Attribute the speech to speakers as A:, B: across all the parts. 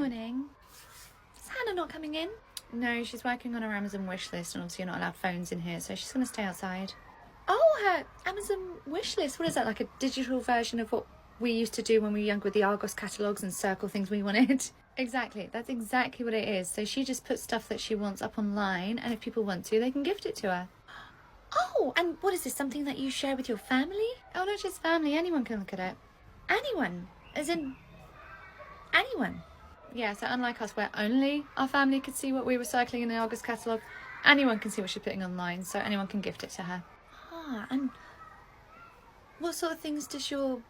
A: Morning. Is Hannah not coming in? No, she's working on her Amazon wish list, and obviously you're not allowed phones in here, so she's going to stay outside. Oh, her Amazon wish list. What is that, like a digital version of what we used to do when we were younger with the Argos catalogues and circle things we wanted? Exactly, that's exactly what it is. So she just puts stuff that she wants up online, and if people want to, they can gift it to her. Oh, and what is this, something that you share with your family? Oh, not just family, anyone can look at it. Anyone, as in anyone. Yeah, so unlike us, where only our family could see what we were cycling in the Argos catalogue, anyone can see what she's putting online, so anyone can gift it to her. Ah, and what sort of things does your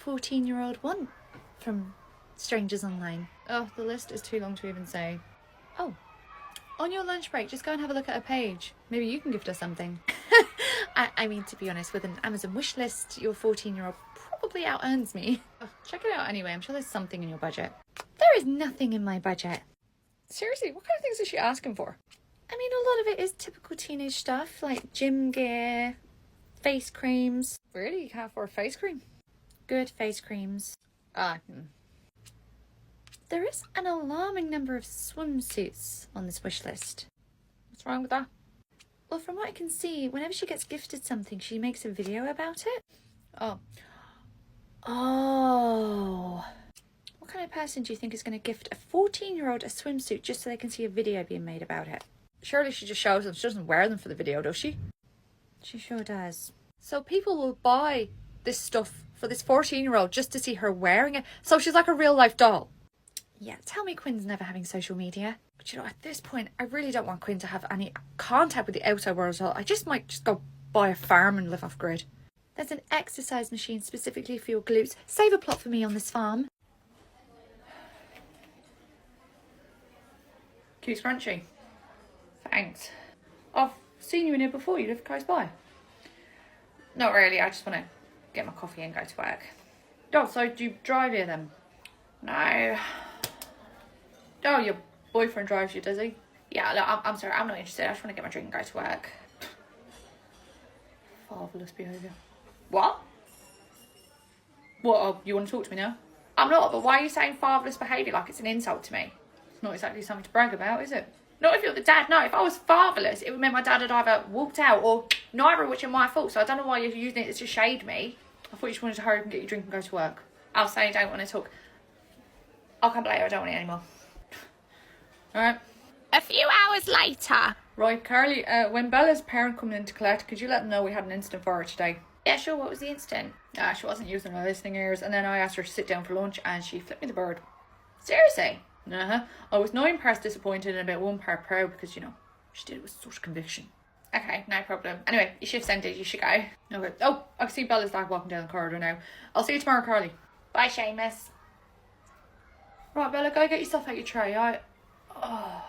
A: 14-year-old want from strangers online? Oh, the list is too long to even say. Oh, on your lunch break, just go and have a look at her page. Maybe you can gift her something. I mean, to be honest, with an Amazon wish list, your 14-year-old probably out-earns me. Oh, check it out anyway, I'm sure there's something in your budget. There is nothing in my budget. Seriously, what kind of things is she asking for? I mean, a lot of it is typical teenage stuff, like gym gear, face creams. Really? You can't afford face cream? Good face creams. There is an alarming number of swimsuits on this wish list. What's wrong with that? Well, from what I can see, whenever she gets gifted something, she makes a video about it. Oh. What kind of person do you think is going to gift a 14-year-old a swimsuit just so they can see a video being made about it? Surely she just shows them. She doesn't wear them for the video, does she? She sure does. So people will buy this stuff for this 14-year-old just to see her wearing it. So she's like a real-life doll. Yeah, tell me Quinn's never having social media. But you know, at this point, I really don't want Quinn to have any contact with the outside world at all. I might just go buy a farm and live off grid. There's an exercise machine specifically for your glutes. Save a plot for me on this farm. Cute scrunchy. Thanks. I've seen you in here before. You live close by. Not really. I just want to get my coffee and go to work. Oh, so do you drive here then? No. Oh, your boyfriend drives you, does he? Yeah, look, I'm sorry. I'm not interested. I just want to get my drink and go to work. Marvellous behaviour. What? What? Oh, you want to talk to me now? I'm not, but why are you saying fatherless behaviour like it's an insult to me? It's not exactly something to brag about, is it? Not if you're the dad, no. If I was fatherless, it would mean my dad had either walked out or neither of which are my fault. So I don't know why you're using it to shade me. I thought you just wanted to hurry up and get your drink and go to work. I'll say I don't want to talk. I'll come later, I don't want it anymore. Alright. A few hours later. Right, Carly, when Bella's parent coming in to collect, could you let them know we had an incident for her today? Yeah, sure. What was the incident? She wasn't using her listening ears, and then I asked her to sit down for lunch, and she flipped me the bird. Seriously? Uh-huh. I was 9 parts disappointed and about 1 part proud because, you know, she did it with such conviction. Okay, no problem. Anyway, your shift's ended. You should go. Okay. Oh, I can see Bella's dad walking down the corridor now. I'll see you tomorrow, Carly. Bye, Seamus. Right, Bella, go get your stuff out your tray. Oh.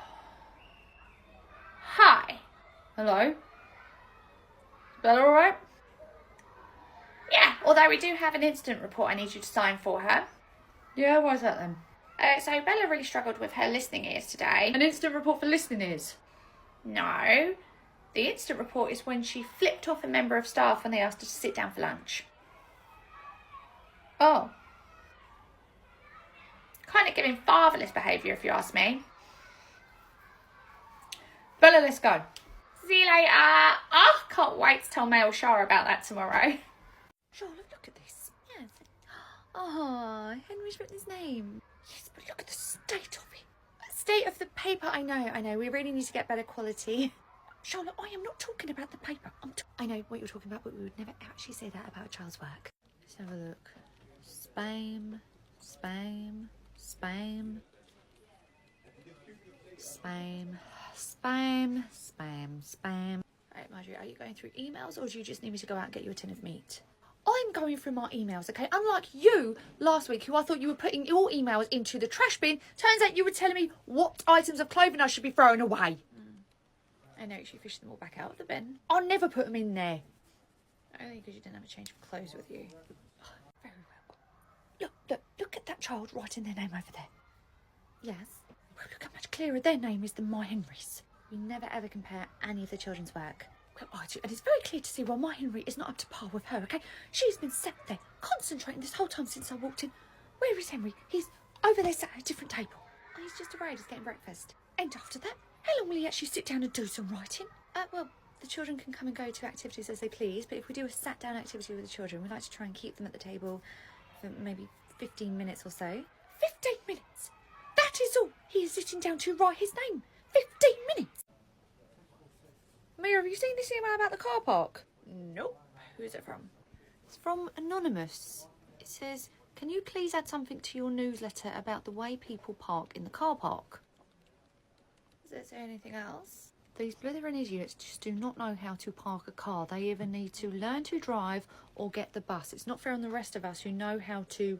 A: Hi. Hello? Bella alright? Yeah, although we do have an incident report I need you to sign for her. Yeah, why is that then? So Bella really struggled with her listening ears today. An incident report for listening ears? No. The incident report is when she flipped off a member of staff when they asked her to sit down for lunch. Oh. Kind of giving fatherless behaviour, if you ask me. Bella, let's go. See you later. Oh, can't wait to tell Mel Shah about that tomorrow. Charlotte, look at this. Yes. Oh, Henry's written his name. Yes, but look at the state of it. State of the paper, I know. We really need to get better quality. Charlotte, I am not talking about the paper. I know what you're talking about, but we would never actually say that about a child's work. Let's have a look. Spam. Right, Marjorie, are you going through emails or do you just need me to go out and get you a tin of meat? I'm going through my emails, okay? Unlike you last week, who I thought you were putting your emails into the trash bin, turns out you were telling me what items of clothing I should be throwing away. I know, you should fish them all back out of the bin. I'll never put them in there. Only because you didn't have a change of clothes with you. Oh, very well. Look at that child writing their name over there. Yes. Well, look how much clearer their name is than my Henry's. We never ever compare any of the children's work. Well, I do, and it's very clear to see why my Henry is not up to par with her, okay? She's been sat there, concentrating this whole time since I walked in. Where is Henry? He's over there sat at a different table. he's just arrived. He's getting breakfast. And after that, how long will he actually sit down and do some writing? Well, the children can come and go to activities as they please, but if we do a sat-down activity with the children, we like to try and keep them at the table for maybe 15 minutes or so. 15 minutes? That is all he is sitting down to write his name. 15 minutes! Mia, have you seen this email about the car park? Nope. Who's it from? It's from Anonymous. It says, can you please add something to your newsletter about the way people park in the car park? Does it say anything else? These blithering idiots just do not know how to park a car. They either need to learn to drive or get the bus. It's not fair on the rest of us who know how to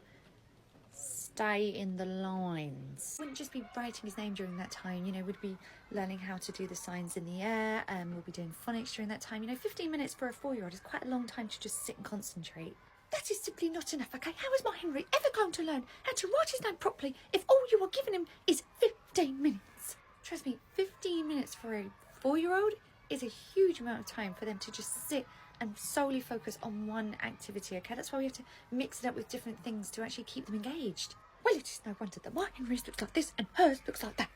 A: stay in the lines. Wouldn't just be writing his name during that time, you know, we'd be learning how to do the signs in the air, we'll be doing phonics during that time. You know, 15 minutes for a 4-year-old is quite a long time to just sit and concentrate. That is simply not enough, okay? How is my Henry ever going to learn how to write his name properly if all you are giving him is 15 minutes? Trust me, 15 minutes for a 4-year-old is a huge amount of time for them to just sit and solely focus on one activity, okay? That's why we have to mix it up with different things to actually keep them engaged. Well, it is no wonder that my Henry's looks like this and hers looks like that.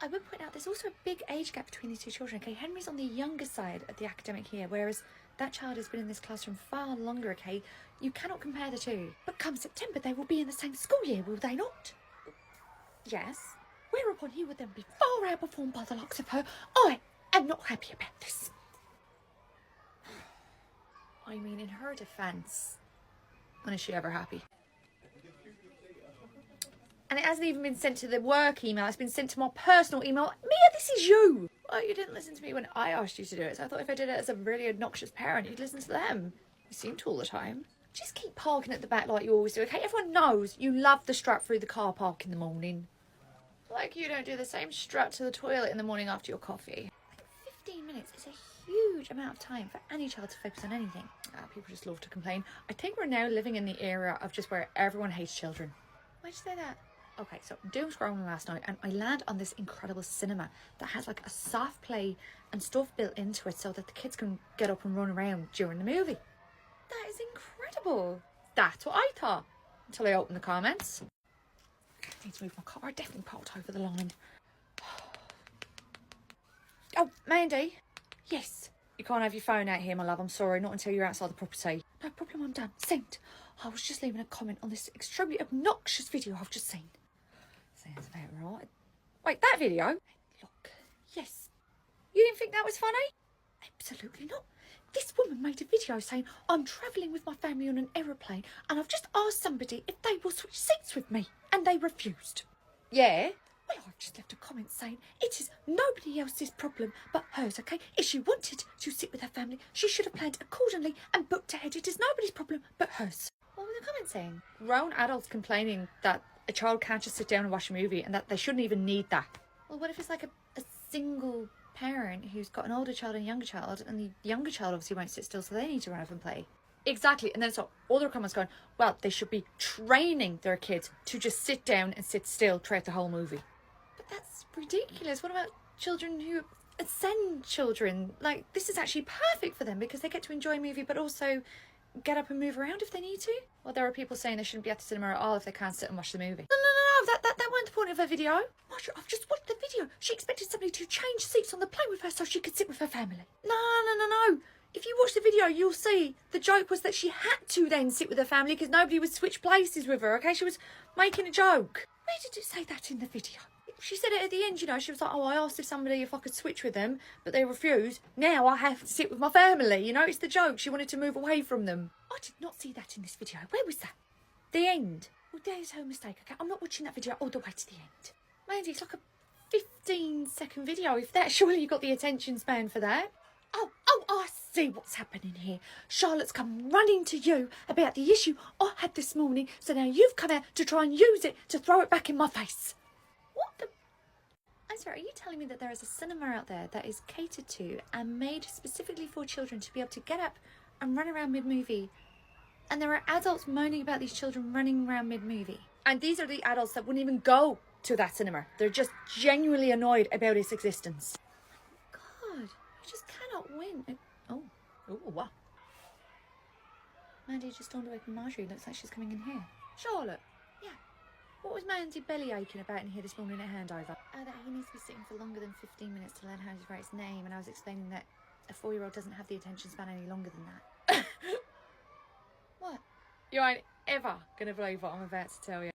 A: I would point out there's also a big age gap between these two children, okay? Henry's on the younger side of the academic year, whereas that child has been in this classroom far longer, okay? You cannot compare the two. But come September, they will be in the same school year, will they not? Yes. Whereupon he would then be far outperformed by the likes of her. I am not happy about this. I mean, in her defence, when is she ever happy? And it hasn't even been sent to the work email, it's been sent to my personal email. Mia, this is you! Well, you didn't listen to me when I asked you to do it, so I thought if I did it as a really obnoxious parent, you'd listen to them. You seem to all the time. Just keep parking at the back like you always do, okay? Everyone knows you love the strut through the car park in the morning. Like you don't do the same strut to the toilet in the morning after your coffee. 15 minutes is a huge amount of time for any child to focus on anything. People just love to complain. I think we're now living in the era of just where everyone hates children. Why'd you say that? Okay, so doom scrolling last night and I land on this incredible cinema that has like a soft play and stuff built into it so that the kids can get up and run around during the movie. That is incredible. That's what I thought until I opened the comments. I need to move my car. I definitely parked over the line. Oh, Mandy. Yes. You can't have your phone out here, my love. I'm sorry. Not until you're outside the property. No problem, I'm done. Sent. I was just leaving a comment on this extremely obnoxious video I've just seen. Sounds about right. Wait, that video? Look. Yes. You didn't think that was funny? Absolutely not. This woman made a video saying, I'm travelling with my family on an aeroplane and I've just asked somebody if they will switch seats with me and they refused. Yeah? Well, I've just left a comment saying it is nobody else's problem but hers, okay? If she wanted to sit with her family, she should have planned accordingly and booked ahead. It is nobody's problem but hers. What were the comments saying? Grown adults complaining that a child can't just sit down and watch a movie and that they shouldn't even need that. Well, what if it's like a single parent who's got an older child and a younger child, and the younger child obviously won't sit still, so they need to run off and play? Exactly. And then it's all other comments going, well, they should be training their kids to just sit down and sit still throughout the whole movie. But that's ridiculous. What about children who send children? Like, this is actually perfect for them because they get to enjoy a movie but also get up and move around if they need to. Well, there are people saying they shouldn't be at the cinema at all if they can't sit and watch the movie. No, that wasn't the point of her video. Marcia, I've just watched the video. She expected somebody to change seats on the plane with her so she could sit with her family. No. If you watch the video, you'll see the joke was that she had to then sit with her family because nobody would switch places with her, okay? She was making a joke. Where did it say that in the video? She said it at the end, you know, she was like, oh, I asked if I could switch with them, but they refused. Now I have to sit with my family, you know, it's the joke. She wanted to move away from them. I did not see that in this video. Where was that? The end. Well, there's her mistake, okay? I'm not watching that video all the way to the end. Mandy, it's like a 15-second video. If that, surely you got the attention span for that. Oh, I see what's happening here. Charlotte's come running to you about the issue I had this morning, so now you've come out to try and use it to throw it back in my face. What the... I'm sorry, are you telling me that there is a cinema out there that is catered to and made specifically for children to be able to get up and run around mid-movie, and there are adults moaning about these children running around mid-movie? And these are the adults that wouldn't even go to that cinema. They're just genuinely annoyed about its existence. God, you just cannot win. Oh, wow. Mandy just stormed away from Marjorie. Looks like she's coming in here. Charlotte. Yeah. What was my auntie belly aching about in here this morning at handover? Oh, that he needs to be sitting for longer than 15 minutes to learn how to write his name, and I was explaining that a 4-year-old doesn't have the attention span any longer than that. What? You ain't ever going to believe what I'm about to tell you.